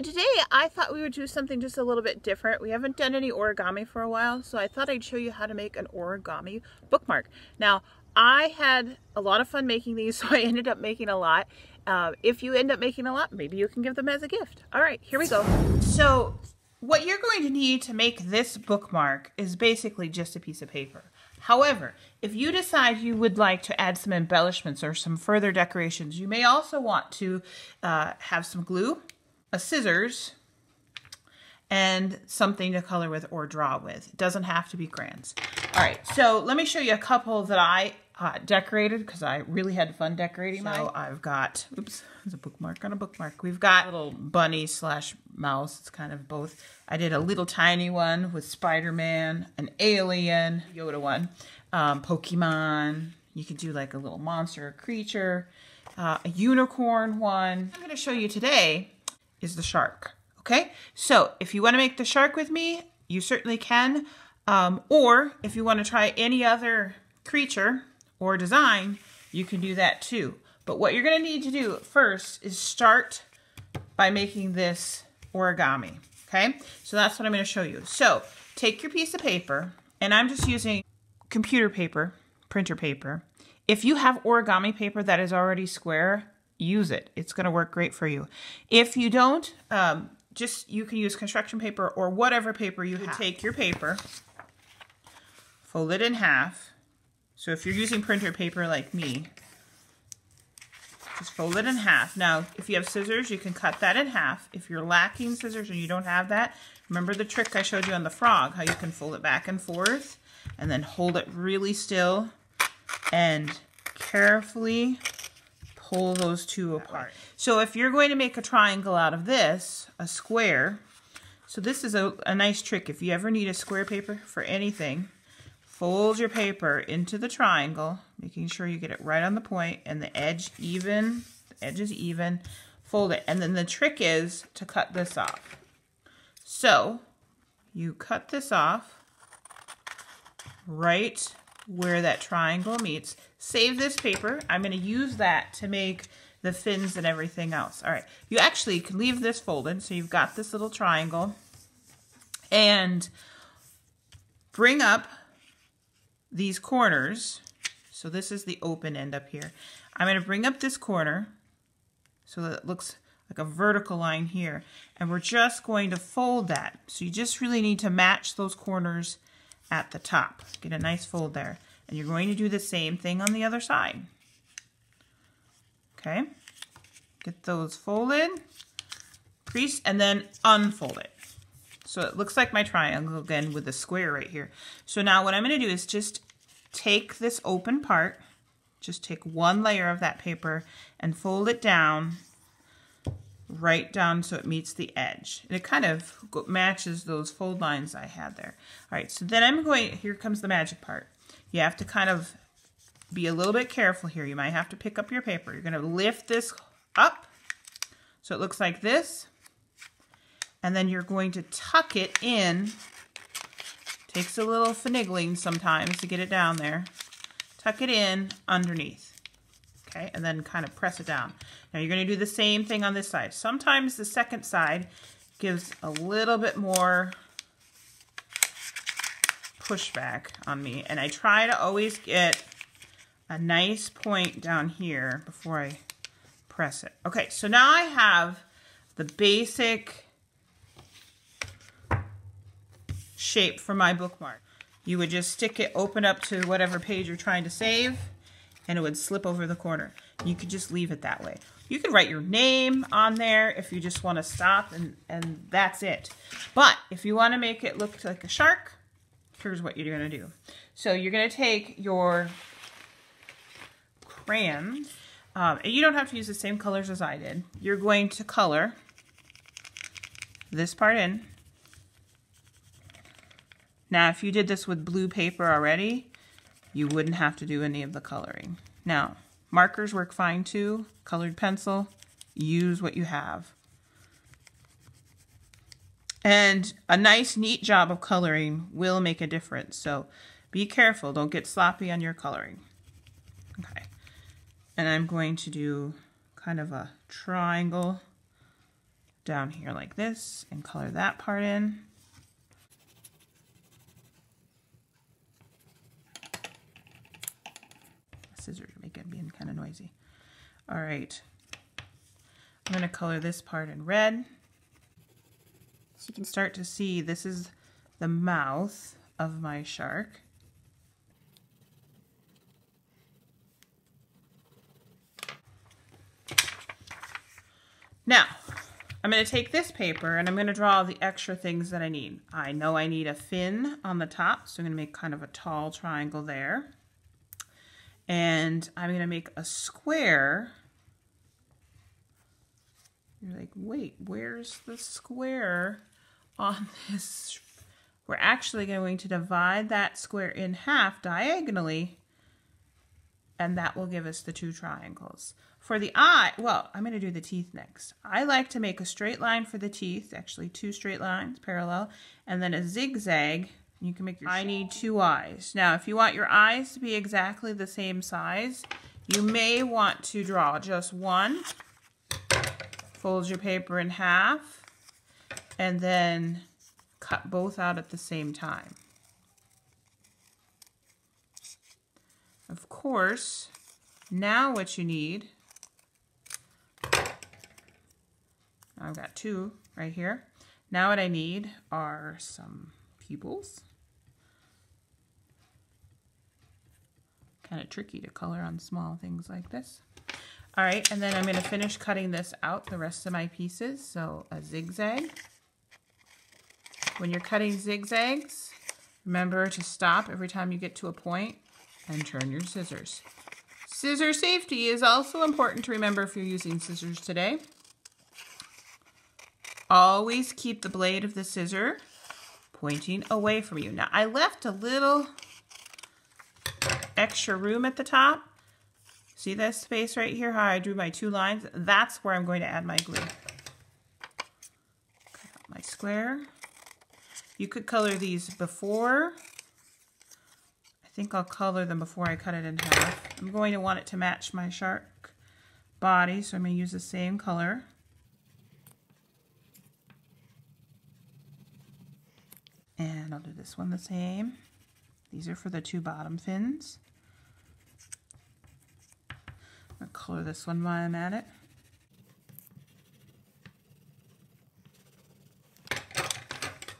So today I thought we would do something just a little bit different. We haven't done any origami for a while, so I thought I'd show you how to make an origami bookmark. Now, I had a lot of fun making these, so I ended up making a lot. If you end up making a lot, maybe you can give them as a gift. All right, here we go. So what you're going to need to make this bookmark is basically just a piece of paper. However, if you decide you would like to add some embellishments or some further decorations, you may also want to have some glue, a scissors, and something to color with or draw with. It doesn't have to be crayons. All right, so let me show you a couple that I decorated because I really had fun decorating mine. So I've got, oops, there's a bookmark on a bookmark. We've got a little bunny slash mouse. It's kind of both. I did a little tiny one with Spider-Man, an alien, Yoda one, Pokemon. You could do like a little monster or creature, a unicorn one. I'm going to show you today is the shark. Okay, so if you want to make the shark with me, you certainly can. Or if you want to try any other creature or design, you can do that too. But what you're going to need to do first is start by making this origami. Okay, so that's what I'm going to show you. So take your piece of paper, and I'm just using computer paper, printer paper. If you have origami paper that is already square, use it. It's going to work great for you. If you don't, you can use construction paper or whatever paper you have. Take your paper, fold it in half. So if you're using printer paper like me, just fold it in half. Now, if you have scissors, you can cut that in half. If you're lacking scissors and you don't have that, remember the trick I showed you on the frog, how you can fold it back and forth and then hold it really still and carefully pull those two apart. So if you're going to make a triangle out of this, a square, so this is a nice trick. If you ever need a square paper for anything, fold your paper into the triangle, making sure you get it right on the point and the edge even, the edge is even, fold it. And then the trick is to cut this off. So you cut this off right where that triangle meets. Save this paper. I'm going to use that to make the fins and everything else. All right, you actually can leave this folded, so you've got this little triangle, and bring up these corners. So this is the open end up here. I'm going to bring up this corner so that it looks like a vertical line here, and we're just going to fold that. So you just really need to match those corners at the top. Get a nice fold there. And you're going to do the same thing on the other side. Okay, get those folded, crease, and then unfold it. So it looks like my triangle again with the square right here. So now what I'm going to do is just take this open part, just take one layer of that paper and fold it down, right down so it meets the edge. And it kind of matches those fold lines I had there. All right, so then here comes the magic part. You have to kind of be a little bit careful here. You might have to pick up your paper. You're going to lift this up so it looks like this. And then you're going to tuck it in. Takes a little finagling sometimes to get it down there. Tuck it in underneath. Okay, and then kind of press it down. Now you're going to do the same thing on this side. Sometimes the second side gives a little bit more pushback on me, and I try to always get a nice point down here before I press it. Okay, so now I have the basic shape for my bookmark. You would just stick it open up to whatever page you're trying to save, and it would slip over the corner. You could just leave it that way. You could write your name on there if you just want to stop, and that's it. But if you want to make it look like a shark, here's what you're going to do. So you're going to take your crayons, and you don't have to use the same colors as I did. You're going to color this part in. Now, if you did this with blue paper already, you wouldn't have to do any of the coloring. Now, markers work fine too. Colored pencil, use what you have. And a nice, neat job of coloring will make a difference. So be careful. Don't get sloppy on your coloring. Okay. And I'm going to do kind of a triangle down here like this and color that part in. Scissors are being kind of noisy. All right, I'm going to color this part in red. So you can start to see this is the mouth of my shark. Now, I'm going to take this paper and I'm going to draw the extra things that I need. I know I need a fin on the top, so I'm going to make kind of a tall triangle there. And I'm going to make a square. You're like, wait, where's the square on this? We're actually going to divide that square in half diagonally, and that will give us the 2 triangles. For the eye, well, I'm going to do the teeth next. I like to make a straight line for the teeth, actually 2 straight lines parallel, and then a zigzag. You can make your I need 2 eyes. Now, if you want your eyes to be exactly the same size, you may want to draw just one, fold your paper in half, and then cut both out at the same time. Of course, now what you need, I've got 2 right here. Now what I need are some pupils. Kind of tricky to color on small things like this. All right, and then I'm going to finish cutting this out, the rest of my pieces. So a zigzag. When you're cutting zigzags, remember to stop every time you get to a point and turn your scissors. Scissor safety is also important to remember if you're using scissors today. Always keep the blade of the scissor pointing away from you. Now, I left a little extra room at the top. See this space right here, how I drew my 2 lines? That's where I'm going to add my glue. Cut out my square. You could color these before. I think I'll color them before I cut it in half. I'm going to want it to match my shark body, so I'm going to use the same color. And I'll do this one the same. These are for the 2 bottom fins. I'll color this one while I'm at it.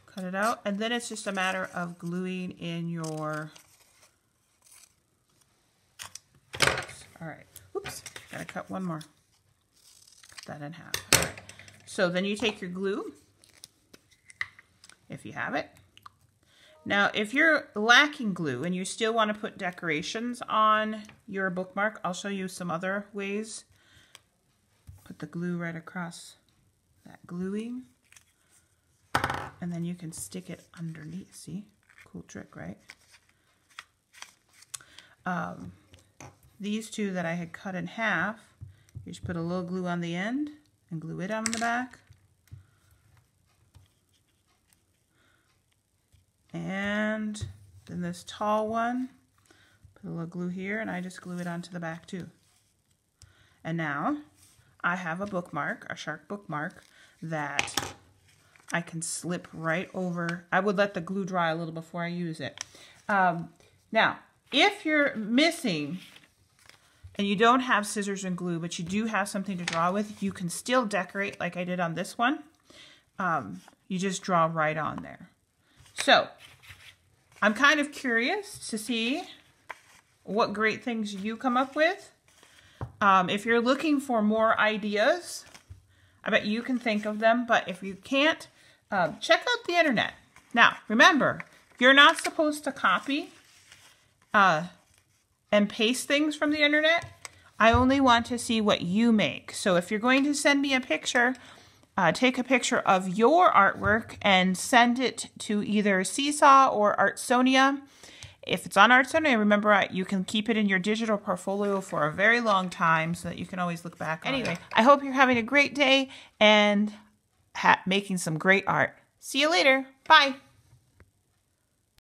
Cut it out, and then it's just a matter of gluing in your... All right, oops, gotta cut one more. Cut that in half. All right. So then you take your glue, if you have it. Now, if you're lacking glue and you still want to put decorations on your bookmark, I'll show you some other ways. Put the glue right across that gluing, and then you can stick it underneath. See? Cool trick, right? These 2 that I had cut in half, you just put a little glue on the end and glue it on the back. And then this tall one, put a little glue here, and I just glue it onto the back too. And now I have a bookmark, a shark bookmark, that I can slip right over. I would let the glue dry a little before I use it. Now, if you're missing and you don't have scissors and glue, but you do have something to draw with, you can still decorate like I did on this one. You just draw right on there. So, I'm kind of curious to see what great things you come up with. If you're looking for more ideas, I bet you can think of them, but if you can't, check out the internet. Now, remember, you're not supposed to copy and paste things from the internet. I only want to see what you make. So if you're going to send me a picture, take a picture of your artwork and send it to either Seesaw or Artsonia. If it's on Artsonia, remember you can keep it in your digital portfolio for a very long time so that you can always look back on it. Anyway, I hope you're having a great day and making some great art. See you later. Bye.